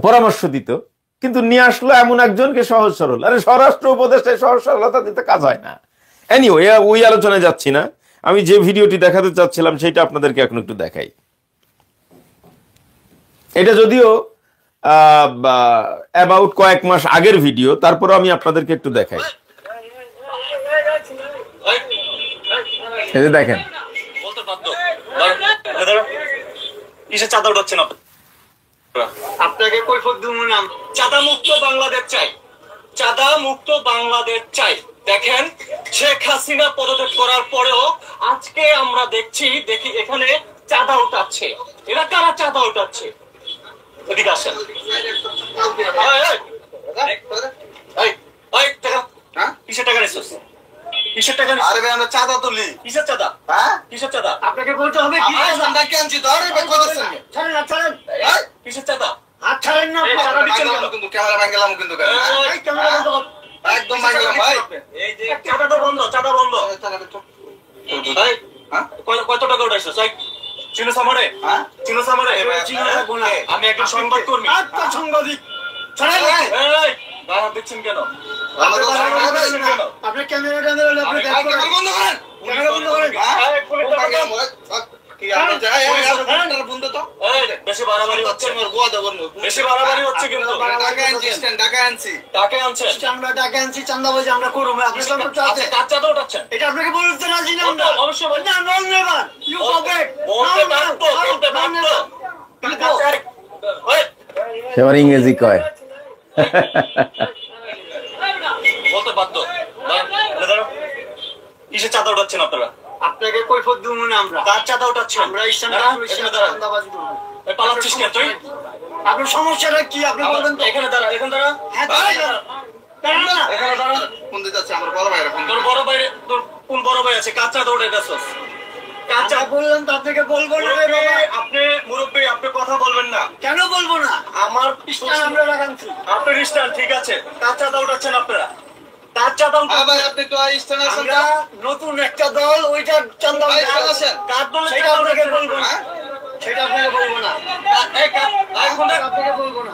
পরামর্শ দিত, কিন্তু নিয়ে আসলো এমন একজনকে সহজ সরল। আরে স্বরাষ্ট্র উপদেষ্টায় সহজ সরলতা দিতে কাজ হয় না। এনিওয়ে, ওই আলোচনায় যাচ্ছি না। আমি যে ভিডিওটি দেখাতে চাচ্ছিলাম সেটা আপনাদেরকে এখন একটু দেখাই। এটা যদিও অ্যাবাউট কয়েক মাস আগের ভিডিও, তারপরে আমি আপনাদেরকে একটু দেখাই। এই যে দেখেন, কিসের চাঁদা উঠাচ্ছেন আপনাকে কৈফিয়ত দিব না। চাঁদা মুক্ত বাংলাদেশ চাই, চাঁদা মুক্ত বাংলাদেশ চাই। দেখেন শেখ হাসিনা পদত্যাগ করার পরেও আজকে আমরা দেখি এখানে চাঁদা উঠাচ্ছে। এরা কারা চাঁদা উঠাচ্ছে? এদিকে আসেন। কিসের টাকা নিচ্ছিস? কিসের টাকা? আরে ভাই আমরা চাঁদা তুলি। কিসের চাঁদা? হ্যাঁ কিসের চাঁদা? আপনাকে বলতে হবে কি চাঁদা কে আনছি? তো আরে ভাই কইতেছেন ছাড়েন না, ছাড়েন। কিসের চাঁদা? হাত ছাড়েন না, চাঁদা দিচ্ছেন কেন? কিন্তু ক্যামেরা ভাঙলাম কিন্তু ক্যামেরা বন্ধ কর। একদম ভাঙলাম ভাই। এই যে চাঁদা তো বন্ধ, চাঁদা বন্ধ। ভাই হ্যাঁ কত টাকা উঠাইছো? সাই চিনো সামরে? হ্যাঁ চিনো সামরে? চিনো থাকবো না, আমি একজন সংবাদকর্মী। আচ্ছা সাংবাদিক ছাড়েন। এই বাধা দিচ্ছেন কেন? আপনি ক্যামেরা আপনি বন্ধ করেন, ক্যামেরা বন্ধ করেন। বেশি বাড়াবাড়ি হচ্ছে, বেশি বাড়াবাড়ি হচ্ছে কিন্তু। টাকা আনছি চান্দাবাজি আমরা করবো। আপনি কার চাঁদা উঠাচ্ছেন? এটা আপনাকে বলতে রাজি না আমরা। অবশ্যই বলতে এবার ইংরেজি কয়। বলতে বাধ্য। কিসের চাঁদা উঠাচ্ছেন আপনারা? আপনাকে কৈফিয়ত দিব না আমরা। কার চাঁদা উঠাচ্ছেন? আমরা চাঁদাবাজি করবো। পালাচ্ছিস কেন তুই? আপনার সমস্যাটা কি আপনি বলবেন তো? এখানে দাঁড়া, এখানে দাঁড়া। এখানে দাঁড়া। কোন দিকে যাচ্ছে? আমার বড় ভাইরা। তোর বড় ভাই, তোর কোন বড় ভাই আছে? কার চাঁদা উঠাইতেছস? কার চাঁদা বললেন তো আপনাকে বলবো না। আপনি মুরব্বী, আপনি কথা বলবেন না। কেন বলবো না? আমার স্ট্যান্ড আমরা লাগাচ্ছি। আপনার স্ট্যান্ড ঠিক আছে। কার চাঁদা উঠাচ্ছেন আপনারা? কার চাঁদা উঠাচ্ছেন? আপনি তো স্ট্যান্ড আছেন না, নতুন একটা দল, ওইটা চাঁদা উঠাচ্ছেন। কার দল সেটা আপনাকে বলবো না, সেটা আপনাকে বলবো না। আপনাকে বলবো না।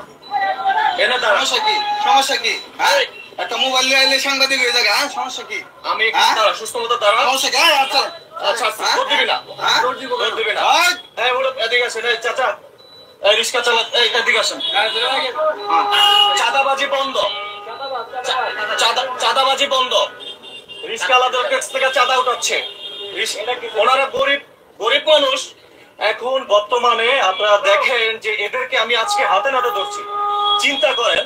এনে দাঁড়া। সমস্যা কি? সমস্যা কি? হ্যাঁ একটা মোবাইল নিয়ে আইলে সাংবাদিক হয়ে যাবে। হ্যাঁ সমস্যা কি? আমি দাঁড়া, সুস্থ মতো দাঁড়া। সমস্যা কি? আচ্ছা আচ্ছা ভোট দিবি না, ভোট দিবি না। হ্যাঁ বলো এদিকে আসেন। এই চাচা, এই রিক্সা চালা, এই এদিকে আসেন। চাঁদাবাজি বন্ধ, চাঁদাবাজি বন্ধ। রিক্সাওয়ালাদের কাছ থেকে চাঁদা উঠাচ্ছে। ওনারা গরিব গরিব মানুষ। এখন বর্তমানে আপনারা দেখেন যে এদেরকে আমি আজকে হাতে নাতে ধরছি। চিন্তা করেন,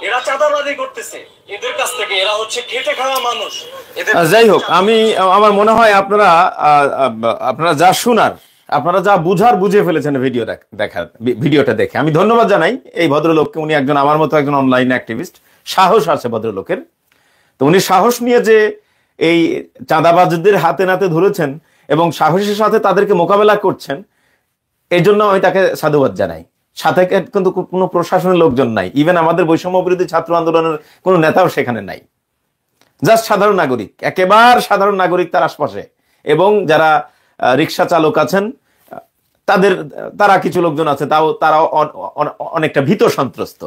এরা চাঁদাবাজি করতেছে এদের কাছ থেকে। এরা হচ্ছে খেটে খাওয়া মানুষ। যাই হোক, আমার মনে হয় আপনারা যা শোনার, আপনারা যা বুঝার বুঝে ফেলেছেন ভিডিওটা দেখে। আমি ধন্যবাদ জানাই এই ভদ্রলোককে। উনি একজন আমার মতো একজন অনলাইন অ্যাক্টিভিস্ট। সাহস আছে ভদ্রলোকের। তো উনি সাহস নিয়ে যে এই চাঁদাবাজদের হাতে নাতে ধরেছেন এবং সাহসের সাথে তাদেরকে মোকাবেলা করছেন, এর জন্য আমি তাকে সাধুবাদ জানাই। সাথে কিন্তু কোনো প্রশাসনের লোকজন নাই, ইভেন আমাদের বৈষম্য বিরোধী ছাত্র আন্দোলনের কোনো নেতাও সেখানে নাই। জাস্ট সাধারণ নাগরিক, একেবারে সাধারণ নাগরিক তার আশপাশে। এবং যারা রিক্সা চালক আছেন তারা কিছু লোকজন আছে, তারা অনেকটা ভীত সন্ত্রস্ত।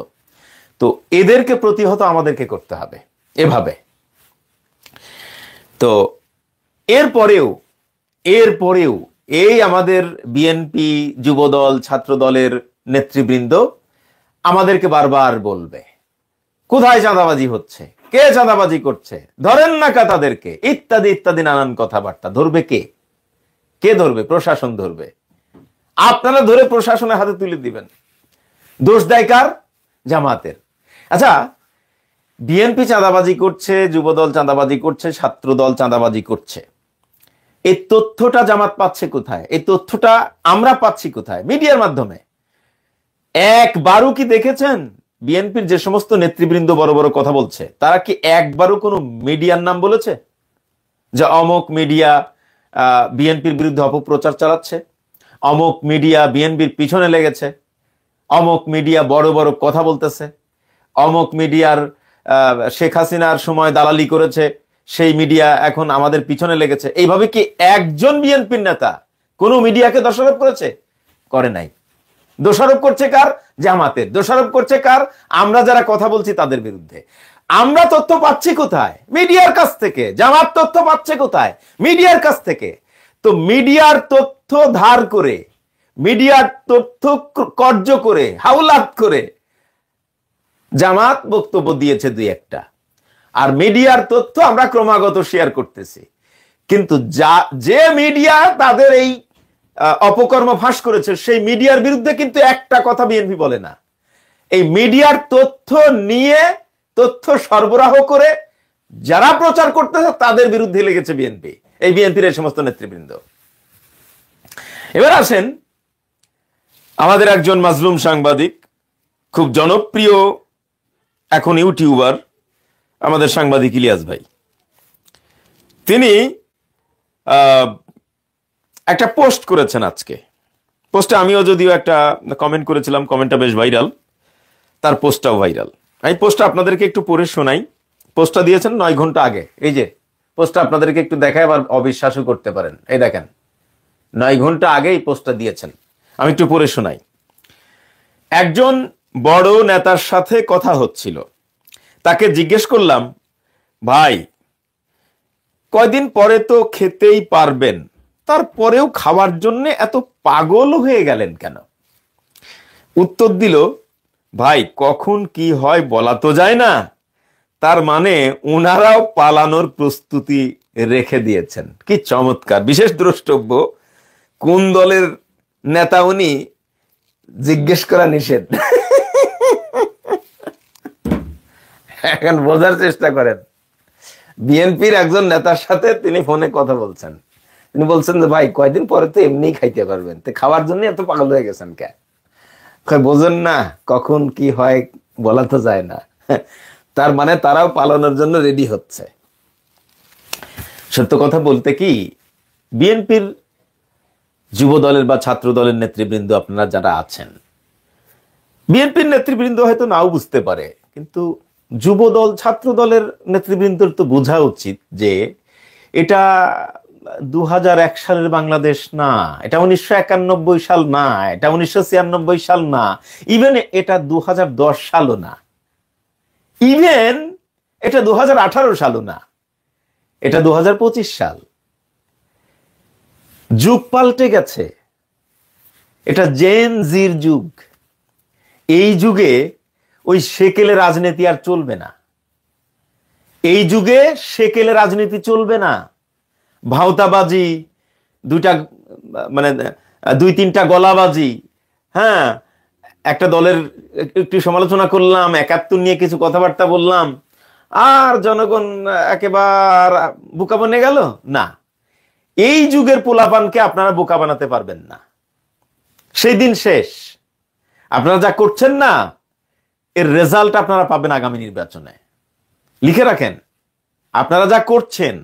তো এদেরকে প্রতিহত আমাদেরকে করতে হবে এভাবে। তো এরপরেও এই আমাদের বিএনপি, যুবদল, ছাত্র দলের নেতৃবৃন্দ আমাদেরকে বারবার বলবে কোথায় চাঁদাবাজি হচ্ছে, কে চাঁদাবাজি করছে, ধরেন না কা তাদেরকে, ইত্যাদি ইত্যাদি নানান কথাবার্তা। ধরবে কে ধরবে? প্রশাসন ধরবে। আপনারা ধরে প্রশাসনের হাতে তুলে দিবেন। দোষ দেয় কার? জামাতের। আচ্ছা, বিএনপি চাঁদাবাজি করছে, যুবদল চাঁদাবাজি করছে, ছাত্র দল চাঁদাবাজি করছে, এই তথ্যটা জামাত পাচ্ছে কোথায়? এই তথ্যটা আমরা পাচ্ছি কোথায়? মিডিয়ার মাধ্যমে। একবারও কি দেখেছেন বিএনপির যে সমস্ত নেতৃবৃন্দ বড় বড় কথা বলছে, তারা কি একবারও কোনো মিডিয়ার নাম বলেছে যে অমুক মিডিয়া বিএনপির বিরুদ্ধে অপপ্রচার চালাচ্ছে, অমুক মিডিয়া বিএনপির পিছনে লেগেছে, অমুক মিডিয়া বড় বড় কথা বলতেছে, অমুক মিডিয়ার শেখ হাসিনার সময় দালালি করেছে, সেই মিডিয়া এখন আমাদের পিছনে লেগেছে? এইভাবে কি একজন বিএনপির নেতা কোন মিডিয়াকে দোষারোপ করেছে? করে নাই। দোষারোপ করছে কার? জামাতের। দোষারোপ করছে কার? আমরা যারা কথা বলছি তাদের বিরুদ্ধে। আমরা তথ্য পাচ্ছি কোথায়? মিডিয়ার কাছ থেকে। জামাত তথ্য পাচ্ছে কোথায়? মিডিয়ার কাছ থেকে। তো মিডিয়ার তথ্য ধার করে মিডিয়ার তথ্য কর্য করে হাওলাত করে জামাত বক্তব্য দিয়েছে দুই একটা, আর মিডিয়ার তথ্য আমরা ক্রমাগত শেয়ার করতেছি। কিন্তু যে মিডিয়া তাদের এই অপকর্ম ফাঁস করেছে সেই মিডিয়ার বিরুদ্ধে কিন্তু একটা কথা বিএনপি বলে না। এই মিডিয়ার তথ্য নিয়ে তথ্য সরবরাহ করে যারা প্রচার করতেছে তাদের বিরুদ্ধে লেগেছে বিএনপি, এই বিএনপির এই সমস্ত নেতৃবৃন্দ। এবার আসেন, আমাদের একজন মাজলুম সাংবাদিক, খুব জনপ্রিয় এখন ইউটিউবার, আমাদের সাংবাদিক ইলিয়াস ভাই, তিনি একটা পোস্ট করেছেন আজকে। পোস্টে আমিও যদিও একটা কমেন্ট করেছিলাম, কমেন্টটা বেশ ভাইরাল, তার পোস্টটাও ভাইরাল। আমি পোস্টটা আপনাদেরকে একটু পড়ে শোনাই। পোস্টটা দিয়েছেন 9 ঘন্টা আগে। এই যে পোস্টটা আপনাদেরকে একটু দেখায়, আবার অবিশ্বাসও করতে পারেন। এই দেখেন, 9 ঘন্টা আগে এই পোস্টটা দিয়েছেন। আমি একটু পড়ে শোনাই। একজন বড় নেতার সাথে কথা হচ্ছিল, তাকে জিজ্ঞেস করলাম, ভাই কয়দিন পরে তো খেতেই পারবেন, তারপরেও খাওয়ার জন্য এত পাগল হয়ে গেলেন কেন? উত্তর দিল, ভাই কখন কি হয় বলা তো যায় না। তার মানে ওনারাও পালানোর প্রস্তুতি রেখে দিয়েছেন। কি চমৎকার! বিশেষ দ্রষ্টব্য, কোন দলের নেতা উনি জিজ্ঞেস করা নিষেধ। এখন বোঝার চেষ্টা করেন, বিএনপির একজন নেতার সাথে তিনি ফোনে কথা বলছেন। তিনি বলছেন যে ভাই কয়দিন পরে তো এমনি খাইতে পারবেন, তো খাওয়ার জন্য এত পাগল হয়ে গেছেন কে? বোঝেন না কখন কি হয় বলা তো যায় না। তার মানে তারাও পালানোর জন্য রেডি হচ্ছে। সত্য কথা বলতে কি, বিএনপির যুব দলের বা ছাত্র দলের নেতৃবৃন্দ আপনারা যারা আছেন, বিএনপির নেতৃবৃন্দ হয়তো নাও বুঝতে পারে, কিন্তু যুব দল ছাত্র দলের নেতৃবৃন্দর তো বোঝা উচিত যে এটা 2001 সালের বাংলাদেশ না, এটা 1991 সাল না, এটা 1996 সাল না, ইভেন এটা 2010 সালও না, ইভেন এটা 2018 সালও না, এটা 2025 সাল। যুগ পাল্টে গেছে, এটা জেন জির যুগ। এই যুগে ওই সেকেলে রাজনীতি আর চলবে না। এই যুগে সেকেলে রাজনীতি চলবে না। ভাওতাবাজি, দুই তিনটা গলাবাজি, হ্যাঁ, একটা দলের একটু সমালোচনা করলাম, 71 নিয়ে কিছু কথাবার্তা বললাম, আর জনগণ একেবারে বোকা বনে গেল না। এই যুগের পোলাপানকে আপনারা বোকা বানাতে পারবেন না। সেই দিন শেষ। আপনারা যা করছেন না, এর রেজাল্ট আপনারা পাবেন আগামী নির্বাচনে। লিখে রাখেন, আপনারা যা করছেন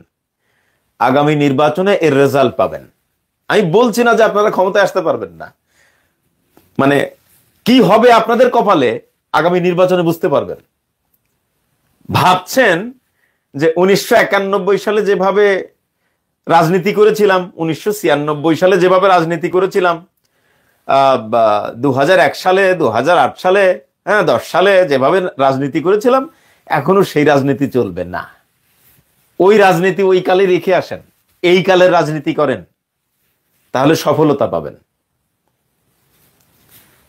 আগামী নির্বাচনে এর রেজাল্ট পাবেন। আমি বলছি না যে আপনারা ক্ষমতায় আসতে পারবেন না, মানে কি হবে আপনাদের কপালে আগামী নির্বাচনে বুঝতে পারবেন। ভাবছেন যে 1991 সালে যেভাবে রাজনীতি করেছিলাম, 1996 সালে যেভাবে রাজনীতি করেছিলাম, 2001 সালে, 2008 সালে, 10 সালে যেভাবে রাজনীতি করেছিলাম, এখনো সেই রাজনীতি চলবে না। ওই রাজনীতি ওই কালে রেখে আসেন, এই কালের রাজনীতি করেন, তাহলে সফলতা পাবেন।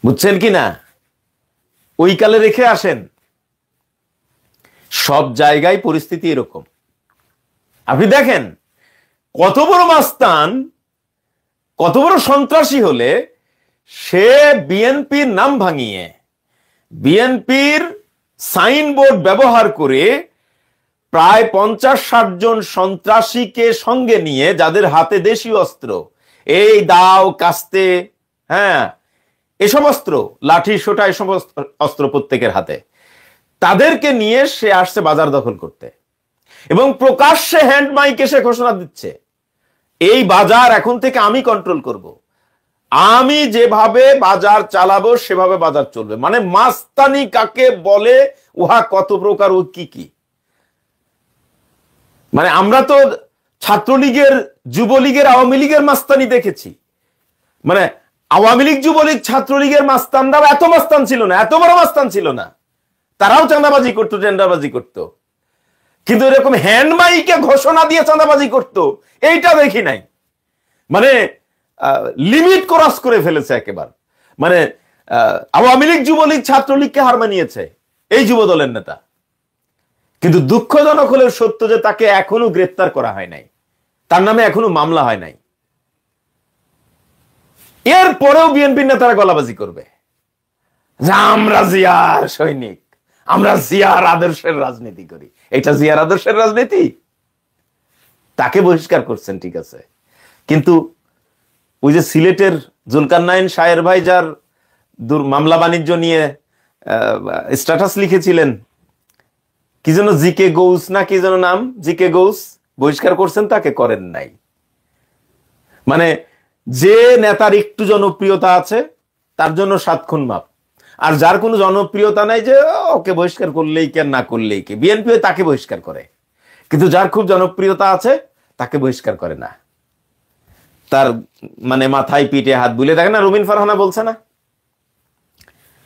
বুঝছেন কি না? ওই কালে রেখে আসেন। সব জায়গায় পরিস্থিতি এরকম। আপনি দেখেন কত বড় মাস্তান, কত বড় সন্ত্রাসী হলে সে বিএনপির নাম ভাঙিয়ে, বিএনপির সাইনবোর্ড ব্যবহার করে প্রায় 50-60 জন সন্ত্রাসীকে সঙ্গে নিয়ে, যাদের হাতে দেশীয় অস্ত্র, এই দাও কাস্তে, হ্যাঁ, এসব অস্ত্র, লাঠি সোটা, এসব অস্ত্র প্রত্যেকের হাতে, তাদেরকে নিয়ে সে আসছে বাজার দখল করতে, এবং প্রকাশ্যে হ্যান্ড মাইকে সে ঘোষণা দিচ্ছে, এই বাজার এখন থেকে আমি কন্ট্রোল করব, আমি যেভাবে বাজার চালাবো সেভাবে বাজার চলবে। মানে মাস্তানি কাকে বলে, উহা কত প্রকার, ও কি কি। মানে আমরা তো ছাত্রলীগের, যুবলীগের, আওয়ামী লীগের মাস্তানি দেখেছি। মানে আওয়ামী লীগ, যুবলীগ, ছাত্রলীগের মাস্তানরা এত মাস্তান ছিল না, এত বড় মাস্তান ছিল না। তারাও চাঁদাবাজি করতো, টেন্ডারবাজি করতো, কিন্তু এরকম হ্যান্ড মাইকে ঘোষণা দিয়ে চাঁদাবাজি করতো, এইটা দেখি নাই। মানে লিমিট ক্রস করে ফেলেছে একেবারে। মানে আওয়ামী লীগ, যুবলীগ, ছাত্রলীগকে হার মানিয়েছে এই যুব দলের নেতা। কিন্তু দুঃখজনক হলেও সত্য যে তাকে এখনো গ্রেফতার করা হয় নাই, তার নামে এখনো মামলা হয় নাই। এরপরেও বিএনপির নেতারা গলাবাজি করবে যে আমরা জিয়ার সৈনিক, আমরা জিয়ার আদর্শের রাজনীতি করি। এটা জিয়ার আদর্শের রাজনীতি? তাকে বহিষ্কার করছেন, ঠিক আছে, কিন্তু ওই যে সিলেটের জুলকারনাইন শাহের ভাই যার মামলা বাণিজ্য নিয়ে স্ট্যাটাস লিখেছিলেন, কি যেন জিকে গৌস না কি যেন নাম, জিকে গৌস, বহিষ্কার করছেন তাকে? করেন নাই। মানে যে নেতার একটু জনপ্রিয়তা আছে তার জন্য 7 খুন মাপ, আর যার কোনো জনপ্রিয়তা নাই যে ওকে বহিষ্কার করলেই কে না করলেই কে, বিএনপি তাকে বহিষ্কার করে। কিন্তু যার খুব জনপ্রিয়তা আছে তাকে বহিষ্কার করে না। তার মানে মাথায় পিঠে হাত বুলে দেখে না, রুমিন ফারহানা বলছে না,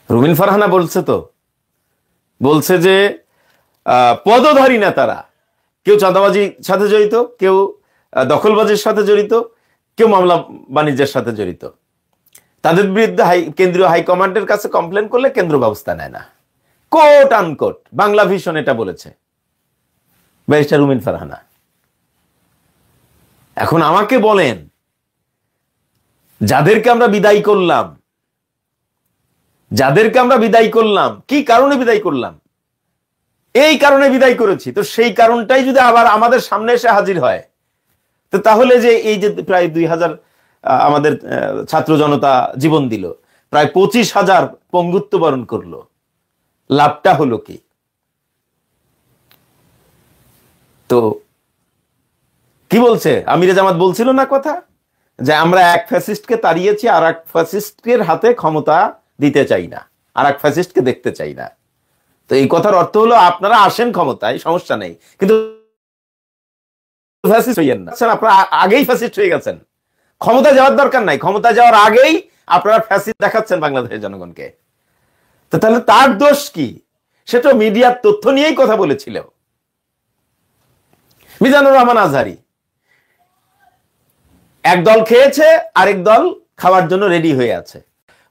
রুমিন ফারহানা বলছে তো, বলছে যে পদধারী নেতারা কেউ চাঁদাবাজির সাথে জড়িত, কেউ দখলবাজির সাথে জড়িত, কেউ মামলা বাণিজ্যের সাথে জড়িত। তাদের বিরুদ্ধে কেন্দ্রীয় হাইকমান্ডের কাছে কমপ্লেন করলে কেন্দ্র ব্যবস্থা নেয় না। কোট আনকোট বাংলা ভিশন এটা বলেছে ব্যারিস্টার রুমিন ফারহানা। এখন আমাকে বলেন, যাদেরকে আমরা বিদায় করলাম, কি কারণে বিদায় করলাম? এই কারণে বিদায় করেছি, তো সেই কারণটাই যদি আবার আমাদের সামনে এসে হাজির হয়, তো তাহলে যে এই যে প্রায় 2000 আমাদের ছাত্র জনতা জীবন দিল, প্রায় 25,000 পঙ্গুত্ব বরণ করলো, লাভটা হলো কি? তো কি বলছে আমিরে জামাত, বলছিল না কথা যে আমরা এক ফ্যাসিস্টকে তাড়িয়েছি, আর এক ফ্যাসিস্টের হাতে ক্ষমতা দিতে চাই না, আর এক ফ্যাসিস্টকে দেখতে চাই না। তো এই কথার অর্থ হলো আপনারা আসেন ক্ষমতায়, সমস্যা নেই, কিন্তু ফ্যাসিস্ট হইয়েন না। আপনারা আগেই ফ্যাসিস্ট হয়ে গেছেন, ক্ষমতায় যাওয়ার দরকার নাই, ক্ষমতায় যাওয়ার আগেই আপনারা ফ্যাসিস্ট দেখাচ্ছেন বাংলাদেশের জনগণকে। তো তাহলে তার দোষ কি? সেটা মিডিয়ার তথ্য নিয়েই কথা বলেছিল মিজানুর রহমান আজহারী। এক দল খেয়েছে, আরেক দল খাওয়ার জন্য রেডি হয়ে আছে।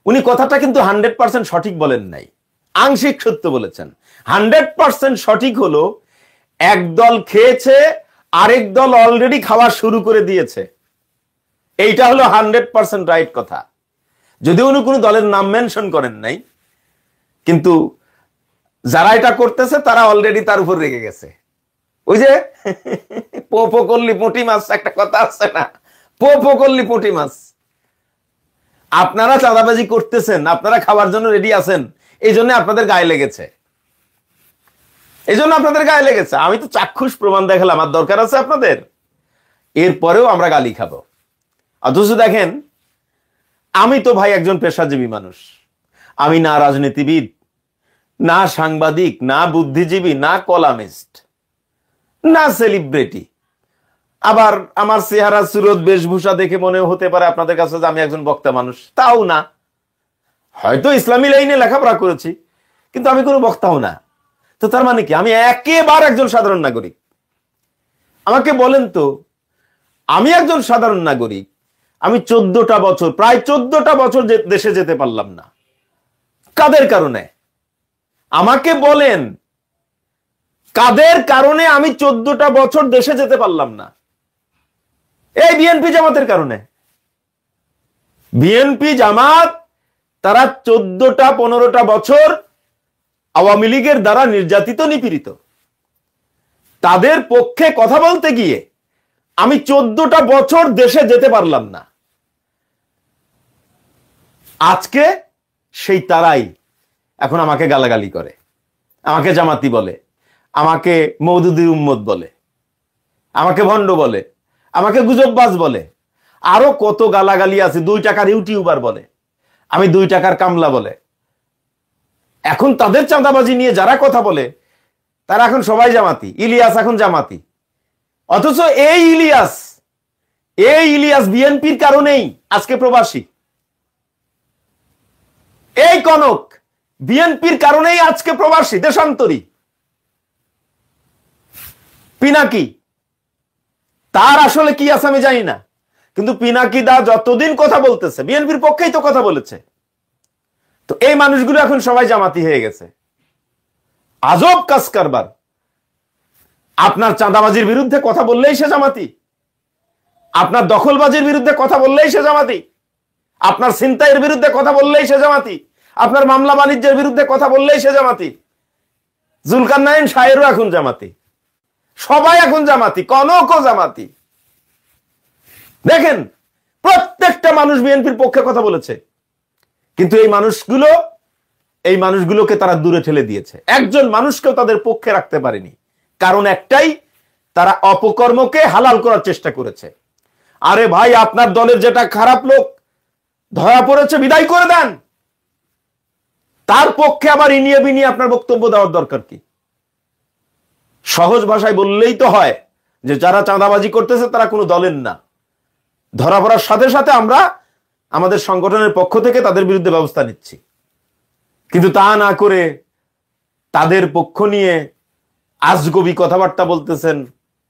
উনি কথাটা কিন্তু 100% সঠিক বলেন নাই, আংশিক সত্য বলেছেন। 100% সঠিক হলো এক দল খেয়েছে, আরেক দল অলরেডি খাওয়া শুরু করে দিয়েছে। এইটা হলো 100% রাইট কথা। যদিও উনি কোনো দলের নাম মেনশন করেন নাই, কিন্তু যারা এটা করতেছে তারা অলরেডি তার উপর রেগে গেছে। ওই যে পোপো করলি পুঁটি মাছ, একটা কথা আছে না, পোপো করলি পুঁটি মাছ। আপনারা চাঁদাবাজি করতেছেন, আপনারা খাওয়ার জন্য রেডি আছেন, এই জন্য আপনাদের গায়ে লেগেছে, আমি তো চাক্ষুষ প্রমাণ দেখালাম, আর দরকার আছে আপনাদের? এরপরেও আমরা গালি খাবো। অথচ দেখেন, আমি তো ভাই একজন পেশাজীবী মানুষ, আমি না রাজনীতিবিদ, না সাংবাদিক, না বুদ্ধিজীবী, না কলামিস্ট, না সেলিব্রিটি। আবার আমার চেহারা সুরত বেশভূষা দেখে মনে হতে পারে আপনাদের কাছে যে আমি একজন বক্তা মানুষ, তাও না। হয়তো ইসলামী লাইনে লেখাপড়া করেছি, কিন্তু আমি কোনো বক্তাও না। তো তার মানে কি? আমি একেবারে একজন সাধারণ নাগরিক। আমাকে বলেন তো, আমি একজন সাধারণ নাগরিক, আমি 14টা বছর, প্রায় 14টা বছর দেশে যেতে পারলাম না। কাদের কারণে? আমাকে বলেন, কাদের কারণে আমি 14টা বছর দেশে যেতে পারলাম না? এই বিএনপি জামাতের কারণে। বিএনপি জামাত তারা 14টা 15টা বছর আওয়ামী লীগের দ্বারা নির্যাতিত, নিপীড়িত। তাদের পক্ষে কথা বলতে গিয়ে আমি 14টা বছর দেশে যেতে পারলাম না। আজকে সেই তারাই এখন আমাকে গালাগালি করে, আমাকে জামাতি বলে, আমাকে মওদুদি উম্মত বলে, আমাকে ভণ্ড বলে, আমাকে গুজববাজ বলে, আরো কত গালাগালি আছে। 2 টাকার ইউটিউবার বলে, আমি 2 টাকার কামলা বলে। এখন তাদের চাঁদাবাজি নিয়ে যারা কথা বলে তারা এখন সবাই জামাতি। ইলিয়াস এখন জামাতি, অথচ এই ইলিয়াস বিএনপির কারণেই আজকে প্রবাসী। এই কনক বিএনপির কারণেই আজকে প্রবাসী, দেশান্তরী। পিনাকি তার আসলে কি আছে আমি জানি না, কিন্তু পিনাকি দা যতদিন কথা বলতেছে বিএনপির পক্ষেই তো কথা বলেছে। তো এই মানুষগুলো এখন সবাই জামাতি হয়ে গেছে। আজব কাজ কারবার। আপনার চাঁদাবাজির বিরুদ্ধে কথা বললেই সে জামাতি, আপনার দখলবাজির বিরুদ্ধে কথা বললেই সে জামাতি, আপনার ছিনতাইয়ের বিরুদ্ধে কথা বললেই সে জামাতি, আপনার মামলা বাণিজ্যের বিরুদ্ধে কথা বললেই সে জামাতি। জুলকারনাইন শাহেরও এখন জামাতি, সবাই এখন জামাতি, কনকও জামাতি। দেখেন প্রত্যেকটা মানুষ বিএনপির পক্ষে কথা বলেছে, কিন্তু এই মানুষগুলোকে তারা দূরে ঠেলে দিয়েছে। একজন মানুষকেও তাদের পক্ষে রাখতে পারেনি, কারণ একটাই, তারা অপকর্মকে হালাল করার চেষ্টা করেছে। আরে ভাই, আপনার দলের যেটা খারাপ লোক ধরা পড়েছে বিদায় করে দেন, তার পক্ষে আবার ইনিয়ে বিনিয়ে আপনার বক্তব্য দেওয়ার দরকার কি? সহজ ভাষায় বললেই তো হয় যে যারা চাঁদাবাজি করতেছে তারা কোনো দলের না, ধরা পড়ার সাথে সাথে আমরা আমাদের সংগঠনের পক্ষ থেকে তাদের বিরুদ্ধে ব্যবস্থা নিচ্ছি। কিন্তু তা না করে তাদের পক্ষ নিয়ে আজগবি কথাবার্তা বলতেছেন।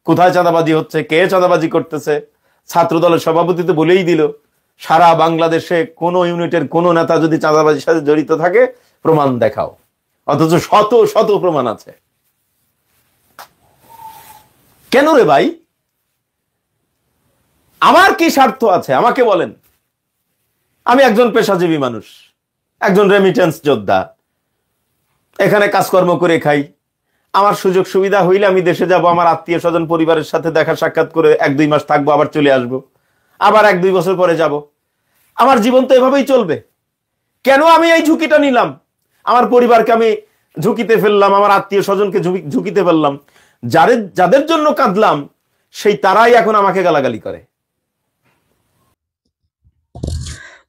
কোথায় চাঁদাবাজি হচ্ছে, কে চাঁদাবাজি করতেছে? ছাত্র দলের সভাপতি তো বলেই দিল, সারা বাংলাদেশে কোন ইউনিটের কোন নেতা যদি চাঁদাবাজির সাথে জড়িত থাকে প্রমাণ দেখাও, অথচ শত শত প্রমাণ আছে। কেন রে ভাই? আমার কি স্বার্থ আছে আমাকে বলেন? আমি একজন পেশাজীবী মানুষ, একজন রেমিটেন্স যোদ্ধা, এখানে কাজকর্ম করে খাই। আমার সুযোগ সুবিধা হইলে আমি দেশে যাব, আমার আত্মীয় স্বজন পরিবারের সাথে দেখা সাক্ষাৎ করে 1-2 মাস থাকবো, আবার চলে আসবো, আবার 1-2 বছর পরে যাব। আমার জীবন তো এভাবেই চলবে। কেন আমি এই ঝুঁকিটা নিলাম? আমার পরিবারকে আমি ঝুঁকিতে ফেললাম, আমার আত্মীয় স্বজনকে ঝুঁকিতে ফেললাম। যাদের জন্য কাঁদলাম সেই তারাই এখন আমাকে গালাগালি করে।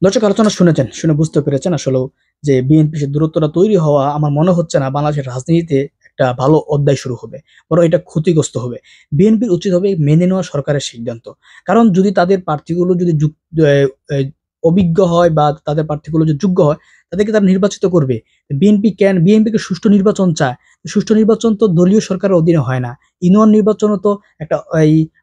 দর্শক, আলোচনা শুনেছেন, শুনে বুঝতে পেরেছেন আসলে যে বিএনপির দূরত্বটা তৈরি হওয়া আমার মনে হচ্ছে না বাংলাদেশের রাজনীতিতে একটা ভালো অধ্যায় শুরু হবে, বরং এটা ক্ষতিগ্রস্ত হবে। বিএনপির উচিত হবে মেনে নেওয়া সরকারের সিদ্ধান্ত। কারণ যদি তাদের প্রার্থীগুলো যদি অভিজ্ঞ হয় বা তাদের প্রার্থীগুলো যদি যোগ্য হয়, তাদেরকে তারা নির্বাচিত করবে। বিএনপিকে সুষ্ঠু নির্বাচন চায়। সুষ্ঠু নির্বাচন তো দলীয় সরকারের অধীনে হয় না, ইউনিয়ন নির্বাচনও তো একটা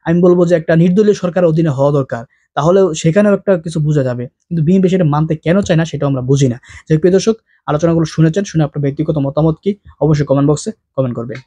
আমি বলবো যে একটা নির্দলীয় সরকারের অধীনে হওয়া দরকার। তাহলে সেখানেও একটা কিছু বোঝা যাবে, কিন্তু বিএনপি সেটা মানতে কেন চায় না সেটা আমরা বুঝি না। যে প্রিয় দর্শক, আলোচনাগুলো শুনেছেন, শুনে আপনার ব্যক্তিগত মতামত কি অবশ্যই কমেন্ট বক্সে কমেন্ট করবেন।